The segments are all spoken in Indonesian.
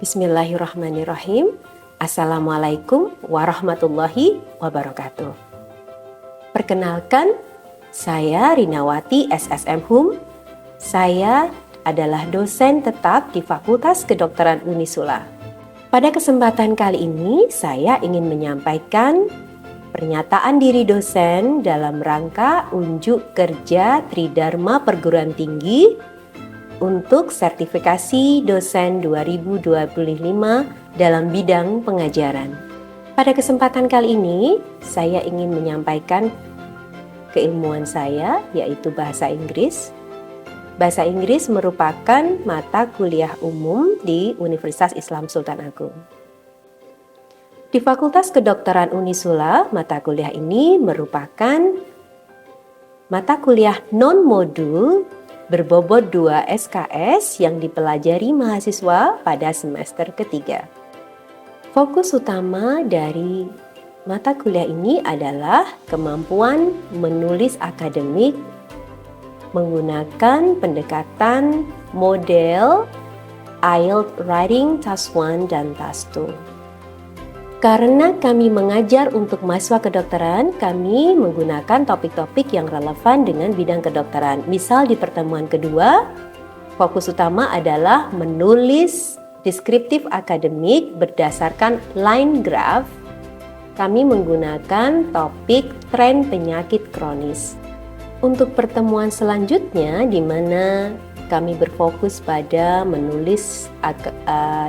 Bismillahirrahmanirrahim. Assalamualaikum warahmatullahi wabarakatuh. Perkenalkan, saya Rinawati SSM Hum. Saya adalah dosen tetap di Fakultas Kedokteran Unisula. Pada kesempatan kali ini, saya ingin menyampaikan pernyataan diri dosen dalam rangka unjuk kerja Tridharma Perguruan Tinggi untuk sertifikasi dosen 2025 dalam bidang pengajaran. Pada kesempatan kali ini, saya ingin menyampaikan keilmuan saya, yaitu bahasa Inggris. Bahasa Inggris merupakan mata kuliah umum di Universitas Islam Sultan Agung. Di Fakultas Kedokteran Unisula, mata kuliah ini merupakan mata kuliah non-modul berbobot 2 SKS yang dipelajari mahasiswa pada semester ketiga. Fokus utama dari mata kuliah ini adalah kemampuan menulis akademik menggunakan pendekatan model IELTS Writing Task 1 dan Task 2. Karena kami mengajar untuk mahasiswa kedokteran, kami menggunakan topik-topik yang relevan dengan bidang kedokteran. Misal di pertemuan kedua, fokus utama adalah menulis deskriptif akademik berdasarkan line graph. Kami menggunakan topik tren penyakit kronis. Untuk pertemuan selanjutnya, di mana kami berfokus pada menulis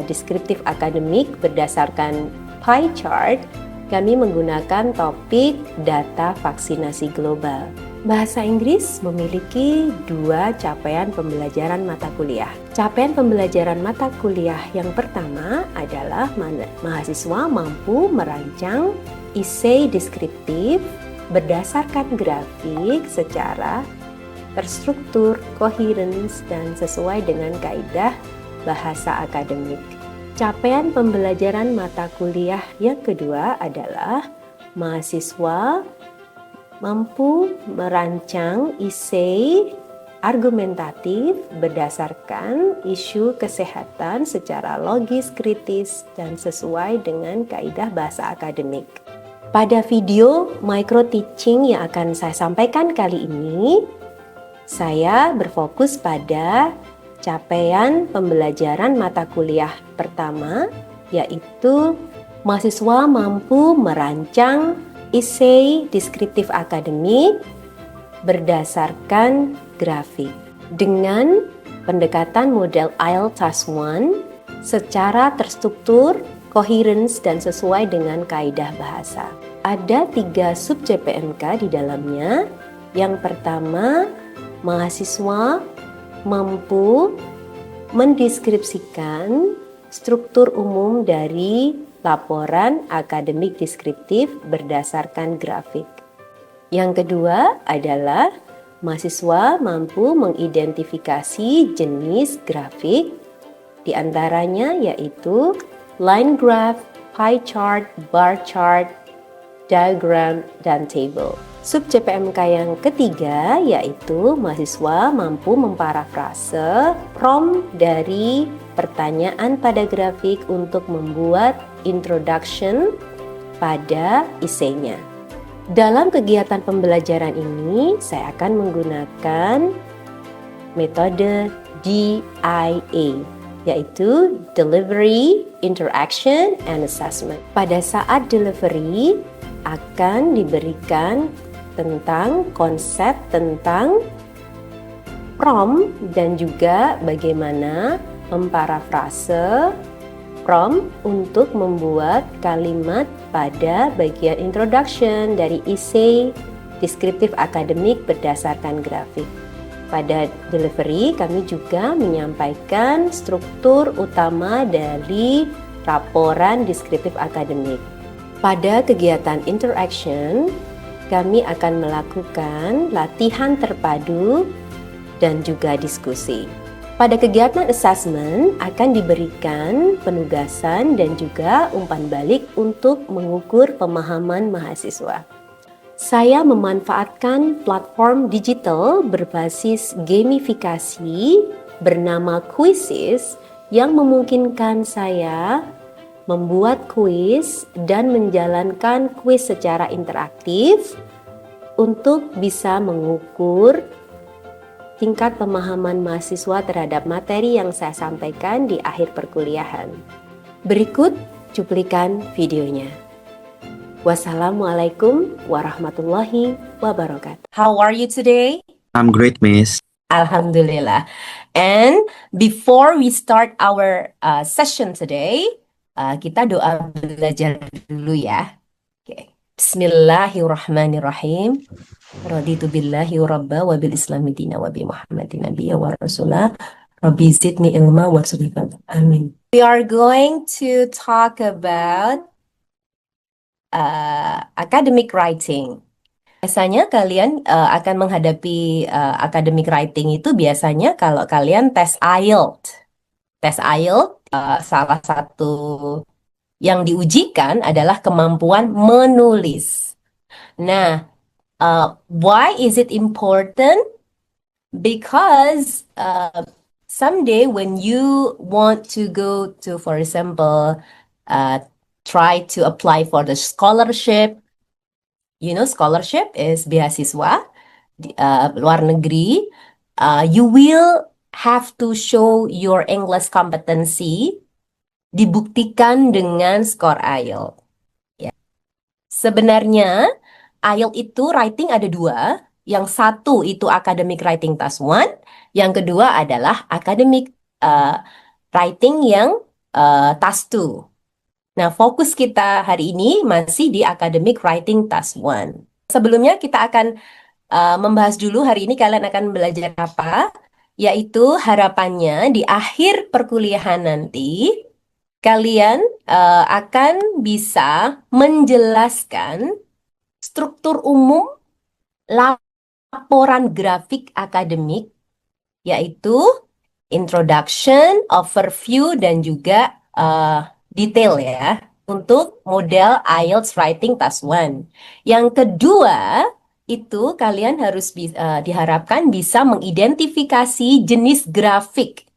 deskriptif akademik berdasarkan pie chart, kami menggunakan topik data vaksinasi global. Bahasa Inggris memiliki 2 capaian pembelajaran mata kuliah. Capaian pembelajaran mata kuliah yang pertama adalah mahasiswa mampu merancang essay deskriptif berdasarkan grafik secara terstruktur, coherence, dan sesuai dengan kaidah bahasa akademik. Capaian pembelajaran mata kuliah yang kedua adalah mahasiswa mampu merancang essay argumentatif berdasarkan isu kesehatan secara logis, kritis, dan sesuai dengan kaidah bahasa akademik. Pada video micro teaching yang akan saya sampaikan kali ini, saya berfokus pada capaian pembelajaran mata kuliah pertama, yaitu mahasiswa mampu merancang essay deskriptif akademik berdasarkan grafik dengan pendekatan model IELTS Task 1 secara terstruktur, coherence, dan sesuai dengan kaidah bahasa. Ada 3 sub CPMK di dalamnya. Yang pertama, mahasiswa mampu mendeskripsikan struktur umum dari laporan akademik deskriptif berdasarkan grafik. Yang kedua adalah mahasiswa mampu mengidentifikasi jenis grafik, di antaranya yaitu line graph, pie chart, bar chart, diagram, dan table. Sub CPMK yang ketiga yaitu mahasiswa mampu memparafrase prompt dari pertanyaan pada grafik untuk membuat introduction pada essay-nya. Dalam kegiatan pembelajaran ini, saya akan menggunakan metode DIA, yaitu Delivery, Interaction, and Assessment. Pada saat delivery, akan diberikan tentang konsep tentang prompt dan juga bagaimana memparafrase prompt untuk membuat kalimat pada bagian introduction dari essay deskriptif akademik berdasarkan grafik. Pada delivery, kami juga menyampaikan struktur utama dari laporan deskriptif akademik. Pada kegiatan interaction, kami akan melakukan latihan terpadu dan juga diskusi. Pada kegiatan assessment akan diberikan penugasan dan juga umpan balik untuk mengukur pemahaman mahasiswa. Saya memanfaatkan platform digital berbasis gamifikasi bernama Quizzes yang memungkinkan saya membuat kuis dan menjalankan kuis secara interaktif untuk bisa mengukur tingkat pemahaman mahasiswa terhadap materi yang saya sampaikan di akhir perkuliahan. Berikut cuplikan videonya. Wassalamualaikum warahmatullahi wabarakatuh. How are you today? I'm great, Miss. Alhamdulillah. And before we start our session today, kita doa belajar dulu ya. Okay. Bismillahirrahmanirrahim. Raditu billahi rabba wa bil islami dina wa bi Muhammadin nabiyya wa rasulah. Rabbi zidni ilma warzuqni fadla. Amin. We are going to talk about academic writing. Biasanya kalian akan menghadapi academic writing itu biasanya kalau kalian tes IELTS. Tes IELTS salah satu yang diujikan adalah kemampuan menulis. Nah, why is it important? Because someday when you want to go to, for example, try to apply for the scholarship, you know, scholarship is beasiswa luar negeri. You will have to show your English competency, dibuktikan dengan skor IELTS. Ya. Sebenarnya IELTS itu writing ada dua. Yang satu itu academic writing task 1, yang kedua adalah academic writing yang task 2. Nah, fokus kita hari ini masih di academic writing task 1. Sebelumnya kita akan membahas dulu hari ini kalian akan belajar apa, yaitu harapannya di akhir perkuliahan nanti kalian akan bisa menjelaskan struktur umum laporan grafik akademik, yaitu introduction, overview, dan juga detail ya, untuk model IELTS Writing Task 1. Yang kedua, itu kalian harus diharapkan bisa mengidentifikasi jenis grafik.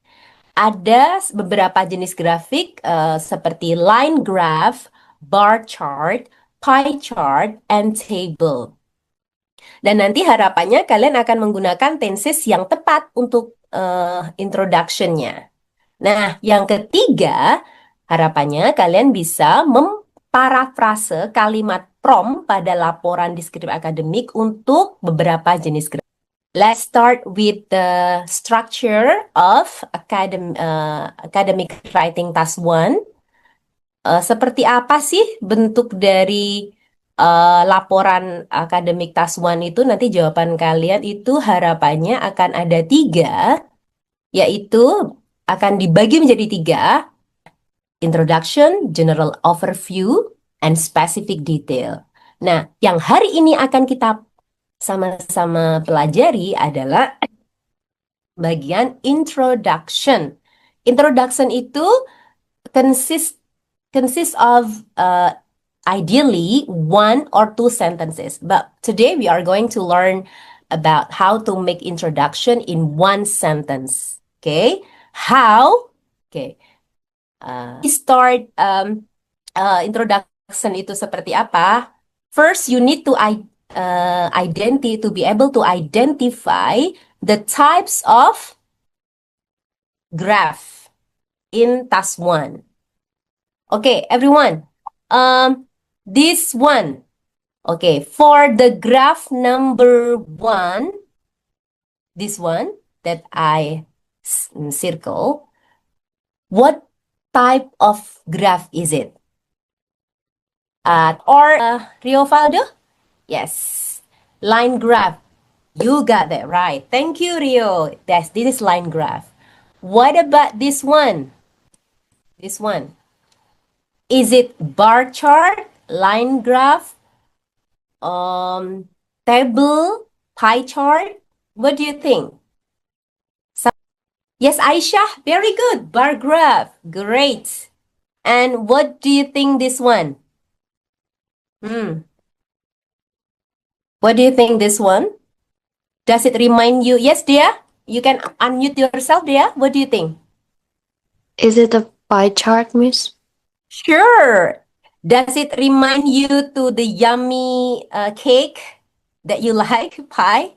Ada beberapa jenis grafik seperti line graph, bar chart, pie chart, and table. Dan nanti harapannya kalian akan menggunakan tenses yang tepat untuk introduction-nya. Nah, yang ketiga, harapannya kalian bisa memparafrase kalimat prompt pada laporan deskriptif akademik untuk beberapa jenis grafik. Let's start with the structure of academic writing task 1. Seperti apa sih bentuk dari laporan akademik task 1 itu? Nanti jawaban kalian itu harapannya akan ada 3, yaitu akan dibagi menjadi 3. Introduction, general overview, and specific detail. Nah, yang hari ini akan kita sama-sama pelajari adalah bagian introduction. Introduction itu consists of ideally 1 or 2 sentences. But today we are going to learn about how to make introduction in 1 sentence. Okay? How? Okay. We start introduction itu seperti apa? First, you need to be able to identify the types of graph in task 1. Okay, everyone. This one. Okay, for the graph number 1, this one that I circle, what type of graph is it? Rio Faldo? Yes, line graph. You got that right. Thank you, Rio. This is line graph. What about this one? This one. Is it bar chart, line graph, table, pie chart? What do you think? Yes, Aisha, very good. Bar graph, great. And what do you think this one? What do you think this one? Does it remind you? Yes, Dia? You can unmute yourself, Dia. What do you think? Is it a pie chart, Miss? Sure. Does it remind you to the yummy cake that you like, pie?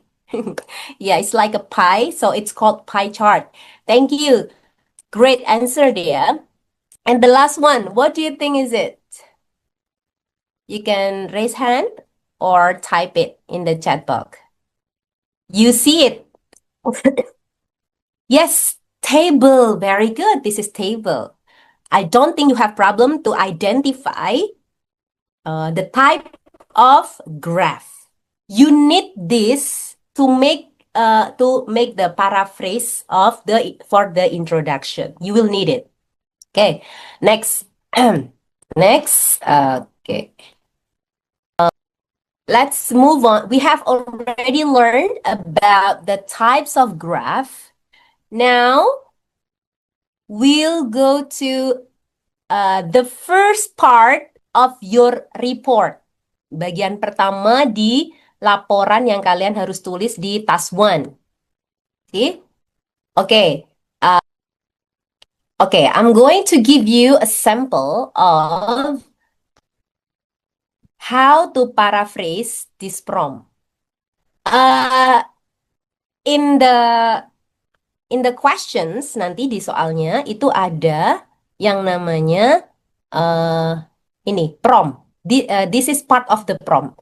Yeah, it's like a pie, so it's called pie chart. Thank you. Great answer, dear. And the last one, what do you think is it? You can raise hand or type it in the chat box. You see it. Yes, table. Very good. This is table. I don't think you have problem to identify the type of graph. You need this to make the paraphrase of the for the introduction. You will need it. Okay. Next. Next. Okay. Let's move on. We have already learned about the types of graph. Now we'll go to the first part of your report. Bagian pertama di laporan yang kalian harus tulis di task 1. See? Okay. Okay, I'm going to give you a sample of how to paraphrase this prompt. In the questions nanti di soalnya itu ada yang namanya ini prompt. This is part of the prompt.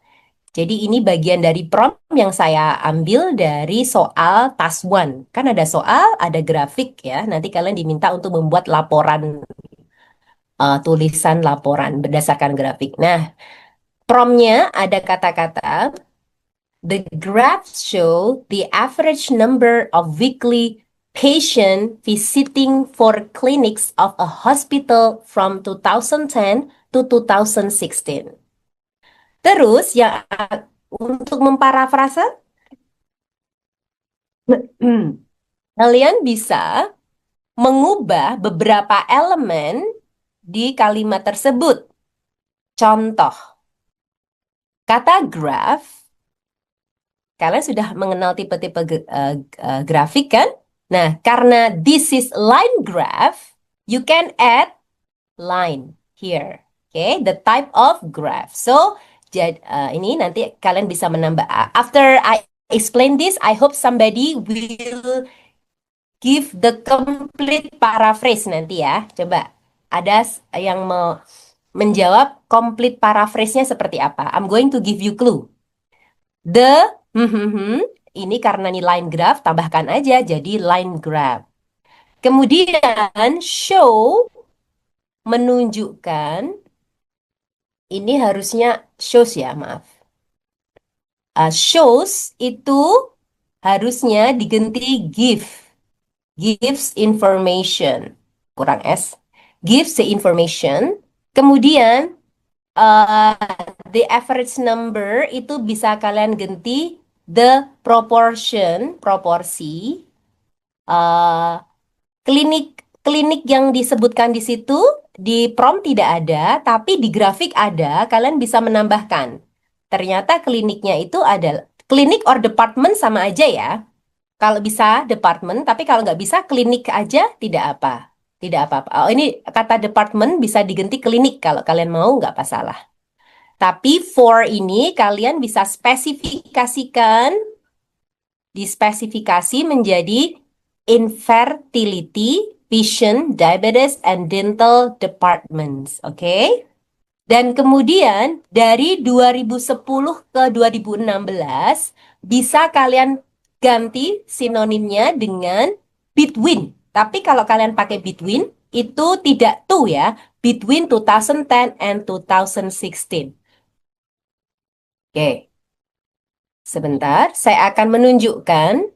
Jadi ini bagian dari prompt yang saya ambil dari soal task 1. Kan ada soal, ada grafik ya. Nanti kalian diminta untuk membuat laporan, tulisan laporan berdasarkan grafik. Nah, promptnya ada kata-kata, the graphs show the average number of weekly patient visiting for clinics of a hospital from 2010 to 2016. Terus yang untuk memparafrase, kalian bisa mengubah beberapa elemen di kalimat tersebut. Contoh, kata graph, kalian sudah mengenal tipe-tipe grafik kan? Nah, karena this is line graph, you can add line here. Okay, the type of graph. So, ini nanti kalian bisa menambah. After I explain this, I hope somebody will give the complete paraphrase nanti ya. Coba, ada yang mau menjawab complete paraphrase-nya seperti apa? I'm going to give you clue. The, ini karena ini line graph, tambahkan aja jadi line graph. Kemudian show menunjukkan, ini harusnya shows ya, maaf. Shows itu harusnya diganti give. Gives information. Kurang S. Gives the information. Kemudian the average number itu bisa kalian ganti the proportion, proporsi. Klinik yang disebutkan di situ di prompt tidak ada, tapi di grafik ada. Kalian bisa menambahkan. Ternyata kliniknya itu ada klinik or department sama aja ya. Kalau bisa department, tapi kalau nggak bisa klinik aja tidak apa. Tidak apa-apa. Oh, ini kata department bisa diganti klinik kalau kalian mau, nggak masalah. Tapi for ini kalian bisa spesifikasikan, dispesifikasi menjadi infertility, vision, diabetes, and dental departments. Oke? Dan kemudian dari 2010 ke 2016 bisa kalian ganti sinonimnya dengan between. Tapi kalau kalian pakai between itu tidak to ya, between 2010 and 2016. Oke. Sebentar, saya akan menunjukkan.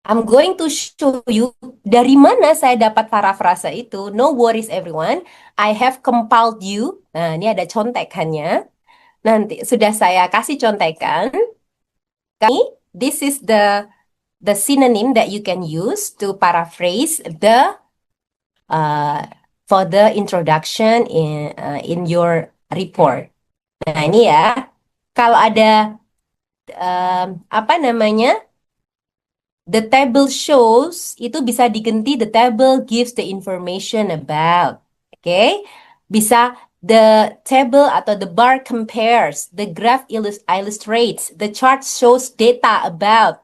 I'm going to show you dari mana saya dapat parafrasa itu. No worries everyone. I have compiled you. Nah, ini ada contekannya. Nanti sudah saya kasih contekan. This is the synonym that you can use to paraphrase the for the introduction in your report. Nah, ini ya. Kalau ada apa namanya? The table shows itu bisa diganti the table gives the information about. Oke. Bisa the table atau the bar compares, the graph illustrates, the chart shows data about.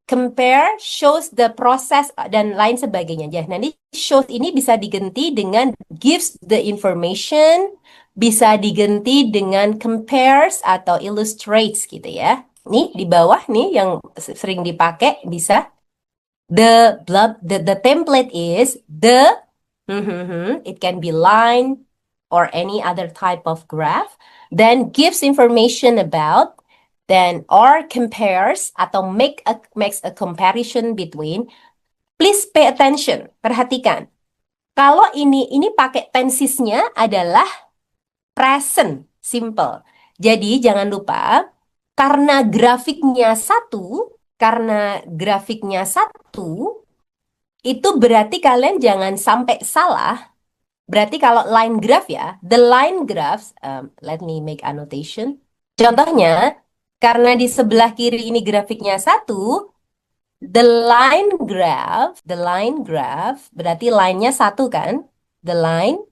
Compare shows the process dan lain sebagainya. Ya, nanti shows ini bisa diganti dengan gives the information, bisa diganti dengan compares atau illustrates gitu ya. Nih di bawah nih yang sering dipakai bisa the template is it can be line or any other type of graph, then gives information about, then or compares atau makes a comparison between. Please pay attention, perhatikan. Kalau ini pakai tensesnya adalah present simple. Jadi jangan lupa karena grafiknya satu, itu berarti kalian jangan sampai salah. Berarti kalau line graph ya, the line graphs, let me make annotation. Contohnya, karena di sebelah kiri ini grafiknya satu, the line graph, berarti line-nya satu kan? The line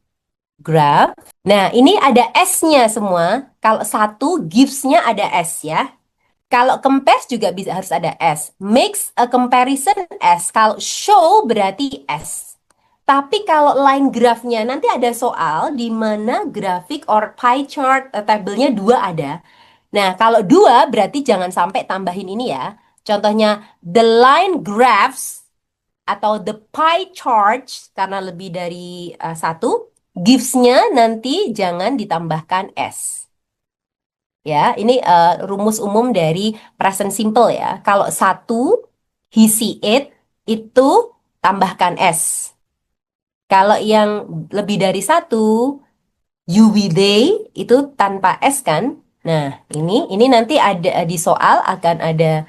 graph. Nah, ini ada S-nya semua. Kalau satu, gives-nya ada S ya. Kalau compares juga bisa harus ada S. Makes a comparison S. Kalau show berarti S. Tapi kalau line graph-nya nanti ada soal di mana grafik or pie chart tabelnya dua ada. Nah, kalau dua berarti jangan sampai tambahin ini ya. Contohnya the line graphs atau the pie charts karena lebih dari satu, gives-nya nanti jangan ditambahkan S. Ya, ini rumus umum dari present simple ya. Kalau satu, he see it, itu tambahkan S. Kalau yang lebih dari satu, you will they, itu tanpa S kan. Nah, ini nanti ada di soal akan ada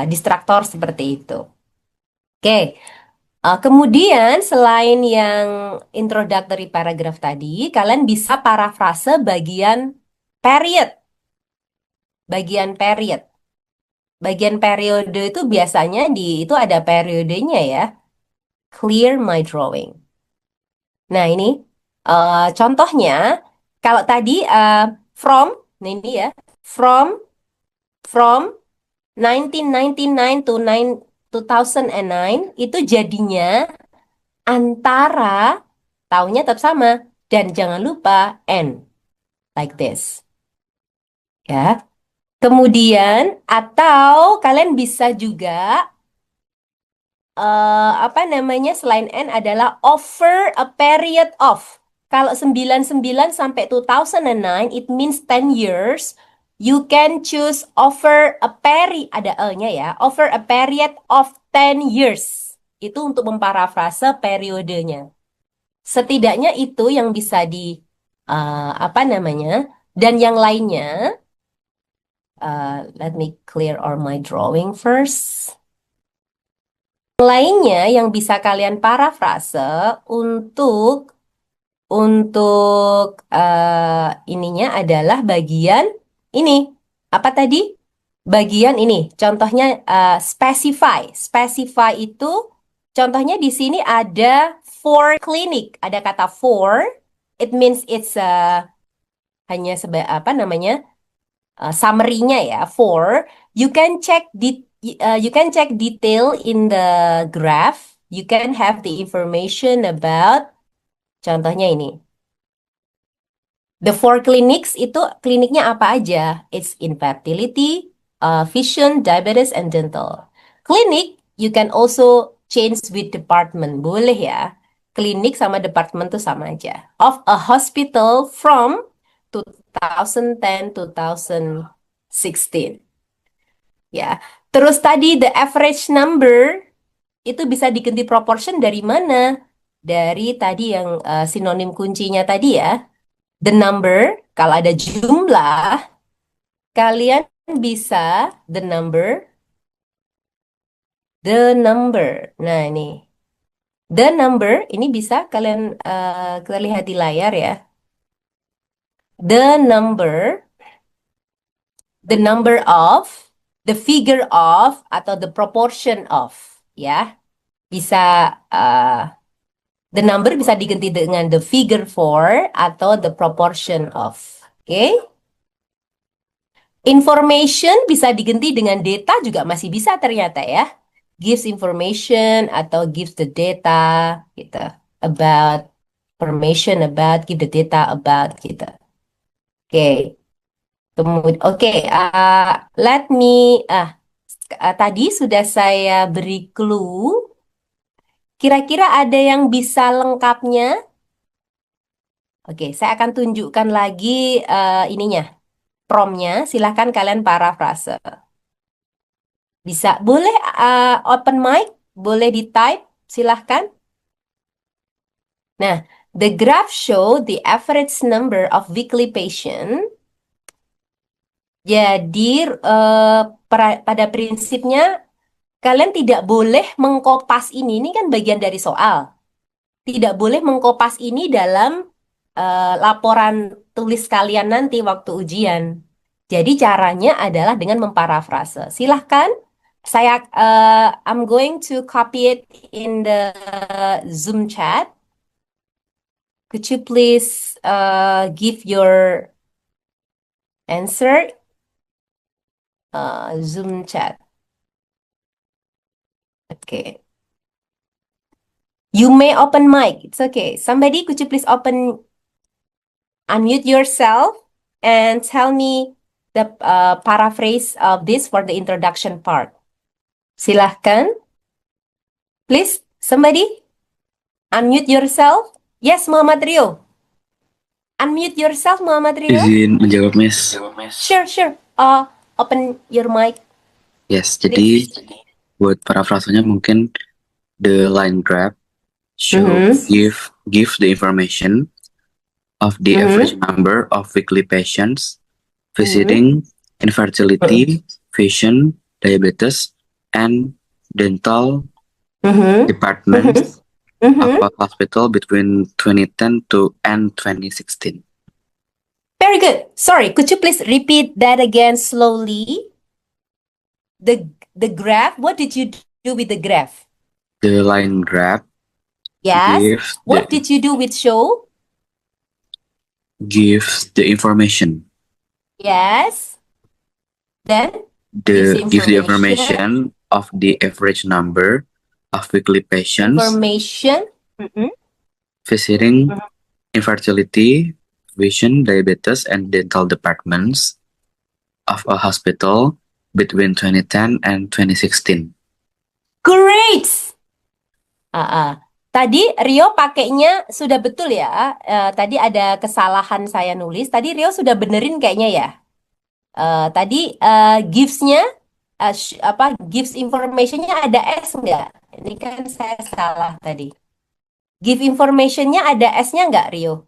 distraktor seperti itu. Oke, kemudian selain yang introductory paragraph tadi, kalian bisa parafrase bagian period. Bagian period. Bagian periode itu biasanya itu ada periodenya ya. Clear my drawing. Nah ini contohnya kalau tadi from, nah ini ya, from from 1999 to 2009 itu jadinya antara tahunnya tetap sama dan jangan lupa and like this. Ya. Kemudian atau kalian bisa juga apa namanya selain N adalah offer a period of. Kalau 99 sampai 2009 it means 10 years. You can choose offer a period, ada E-nya ya, offer a period of 10 years. Itu untuk memparafrase periodenya. Setidaknya itu yang bisa di apa namanya? Dan yang lainnya let me clear all my drawing first. Lainnya yang bisa kalian parafrase untuk ininya adalah bagian ini. Apa tadi? Bagian ini. Contohnya specify. Specify itu contohnya di sini ada for clinic. Ada kata for. It means it's hanya apa namanya? Summary-nya ya. For you can check detail in the graph. You can have the information about. Contohnya ini. The four clinics itu kliniknya apa aja? It's infertility, vision, diabetes, and dental. Clinic, you can also change with department. Boleh ya. Klinik sama department tuh sama aja. Of a hospital from 2010 to 2016. Ya. Terus tadi the average number itu bisa diganti proportion dari mana? Dari tadi yang sinonim kuncinya tadi ya. The number, kalau ada jumlah, kalian bisa the number. Nah, ini. The number, ini bisa kalian kita lihat di layar ya. The number of the figure of atau the proportion of, ya. Bisa the number bisa diganti dengan the figure for atau the proportion of. Oke? Information bisa diganti dengan data juga masih bisa ternyata ya. Gives information atau gives the data gitu. About information about, give the data about gitu. Oke. Kemudian let me tadi sudah saya beri clue. Kira-kira ada yang bisa lengkapnya? Oke, saya akan tunjukkan lagi ininya, promnya. Silahkan kalian parafrase. Bisa, boleh open mic, boleh di type, silahkan. Nah, the graph show the average number of weekly patient. Jadi pada prinsipnya kalian tidak boleh mengkopas ini kan bagian dari soal. Tidak boleh mengkopas ini dalam laporan tulis kalian nanti waktu ujian. Jadi caranya adalah dengan memparafrase. Silahkan, I'm going to copy it in the Zoom chat. Could you please give your answer? Zoom chat. Okay. You may open mic. It's okay. Somebody, could you please unmute yourself and tell me the paraphrase of this for the introduction part. Silahkan. Please, somebody unmute yourself. Yes, Muhammad Rio. Unmute yourself, Muhammad Rio. Izin menjawab, Miss. Sure. Open your mic. Yes, jadi buat parafrasenya mungkin the line graph show give the information of the average number of weekly patients visiting infertility, vision, diabetes, and dental departments of a hospital between 2010 to end 2016. Very good. Sorry, could you please repeat that again slowly? The graph, what did you do with the graph? The line graph. Yes. What did you do with show? Gives the information. Yes. Then? Gives the information of the average number of weekly patients. Visiting infertility, vision, diabetes, and dental departments of a hospital between 2010 and 2016. Great! Tadi Rio pakainya sudah betul ya. Tadi ada kesalahan saya nulis. Tadi Rio sudah benerin kayaknya ya. Tadi gives-nya, gives information-nya ada S nggak? Ini kan saya salah tadi. Give information-nya ada S-nya nggak, Rio?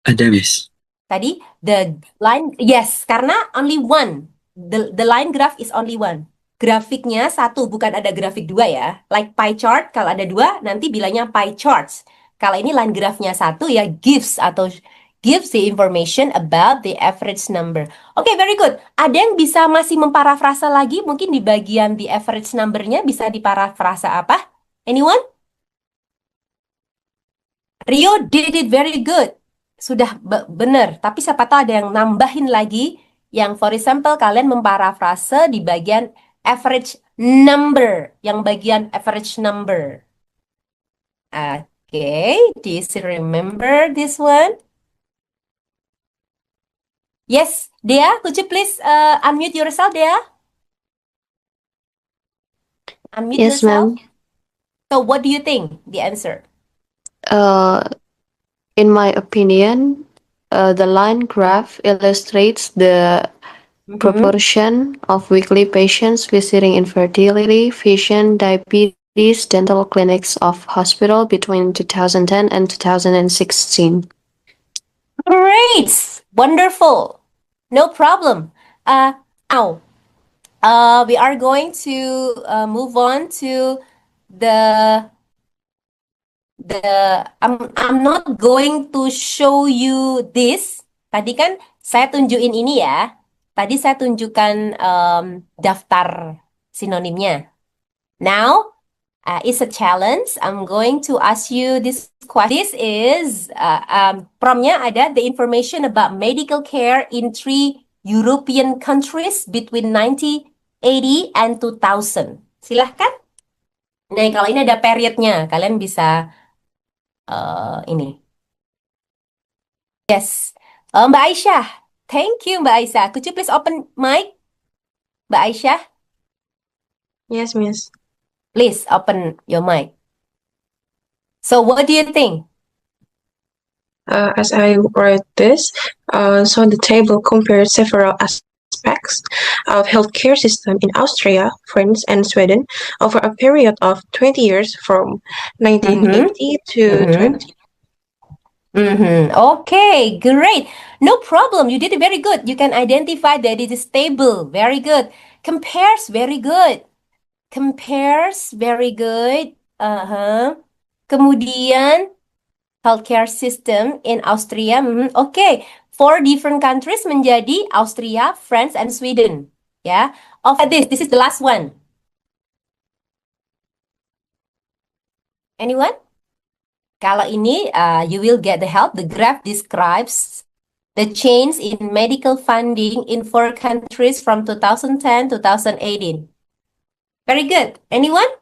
Ada, Miss. Tadi the line, yes, karena only one. The line graph is only one. Grafiknya satu, bukan ada grafik dua ya. Like pie chart, kalau ada dua, nanti bilangnya pie charts. Kalau ini line graphnya satu ya gives atau gives the information about the average number. Oke, very good. Ada yang bisa masih memparafrasa lagi? Mungkin di bagian the average number-nya bisa diparafrasa apa? Anyone? Rio did it very good. Sudah benar, tapi siapa tahu ada yang nambahin lagi yang for example kalian memparafrase di bagian average number, yang bagian average number. Okay, do you still remember this one? Yes, Dea, could you please unmute yourself, Dea? Unmute Yes, yourself. ma'am. So what do you think the answer? In my opinion, the line graph illustrates the proportion of weekly patients visiting infertility, vision, diabetes, dental clinics of hospital between 2010 and 2016. Great! Wonderful! No problem. Now, we are going to move on to I'm not going to show you this. Tadi kan saya tunjukin ini ya. Tadi saya tunjukkan daftar sinonimnya. Now, it's a challenge. I'm going to ask you this question. This is promptnya ada the information about medical care in 3 European countries between 1980 and 2000. Silahkan. Nah, kalau ini ada periodnya, kalian bisa ini. Yes. Mbak Aisyah. Thank you, Mbak Aisyah. Could you please open mic, Mbak Aisyah? Yes, Miss. Please open your mic. So what do you think? As I read this, so the table compares several aspects of healthcare system in Austria, France, and Sweden over a period of 20 years from 1980 to Mhm. 20. Okay, great. No problem. You did it very good. You can identify that it is stable. Very good. Compares, very good. Compares, very good. Kemudian, healthcare system in Austria. Okay, 4 different countries menjadi Austria, France, and Sweden. Ya, of this is the last one. Anyone? Kalau ini, you will get the help. The graph describes the change in medical funding in 4 countries from 2010 to 2018. Very good. Anyone?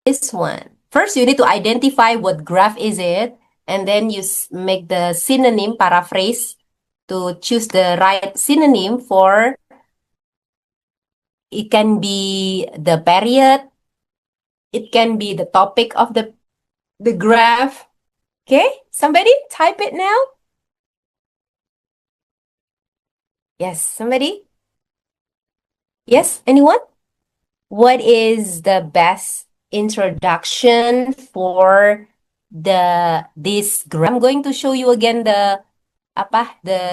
This one. First, you need to identify what graph is it, and then you make the synonym paraphrase to choose the right synonym for it can be the period, it can be the topic of the graph. Okay, somebody type it now. Yes, somebody? Yes, anyone? What is the best introduction for this graph? I'm going to show you again the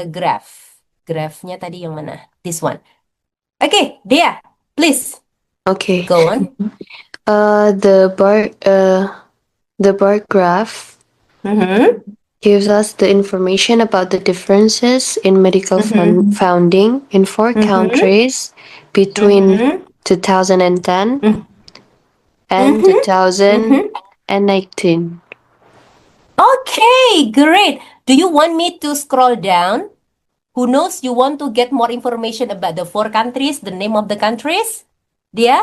graph. Graphnya tadi yang mana? This one. Okay, Dea, please Okay. go on. The bar graph gives us the information about the differences in medical funding in 4 countries between 2010 and 2019. Okay, great. Do you want me to scroll down? Who knows you want to get more information about the 4 countries, the name of the countries? Dea?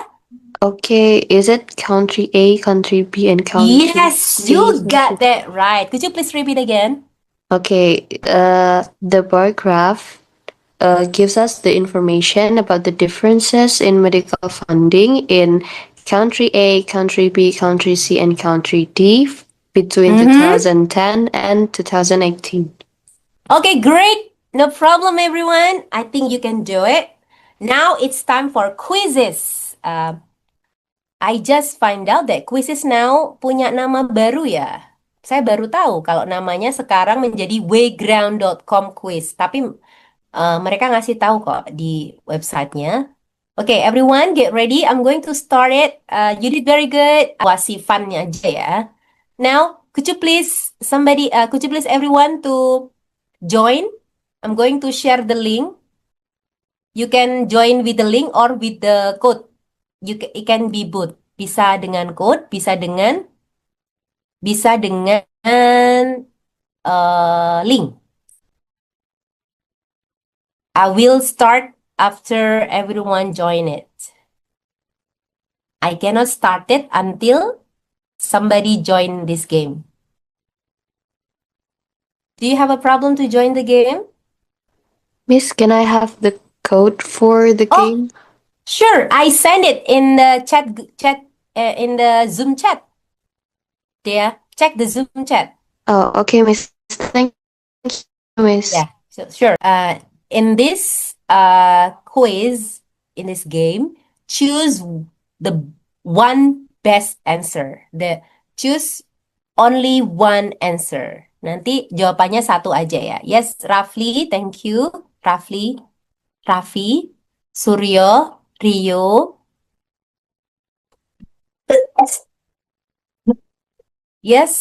Okay, is it country A, country B, and country Yes, C? you got that right. Could you please repeat again? Okay, the bar graph gives us the information about the differences in medical funding in country A, country B, country C, and country D between 2010 and 2018. Okay, great. No problem, everyone. I think you can do it. Now it's time for quizzes. I just find out that quizzes now punya nama baru ya. Saya baru tahu kalau namanya sekarang menjadi wayground.com quiz. Tapi mereka ngasih tahu kok di websitenya. Okay, everyone get ready. I'm going to start it. You did very good. Wasifannya aja ya. Now, could you please everyone to join? I'm going to share the link. You can join with the link or with the code. It can be both. Bisa dengan code, bisa dengan link. I will start after everyone join it. I cannot start it until somebody join this game. Do you have a problem to join the game? Miss, can I have the code for the game? Sure, I send it in the in the Zoom chat. There, check the Zoom chat. Oh, okay, Miss. Thank you, Miss. Yeah, so sure. In this quiz, in this game, choose the one best answer. Choose only one answer. Nanti jawabannya satu aja ya. Yes, Rafli, thank you. Rafli, Suryo, Rio. Yes.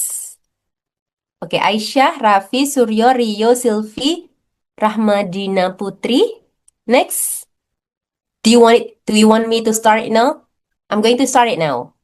Oke, Aisyah, Raffi, Suryo, Rio, Silvi, Rahmadina Putri. Next. Do you want me to start it now? I'm going to start it now.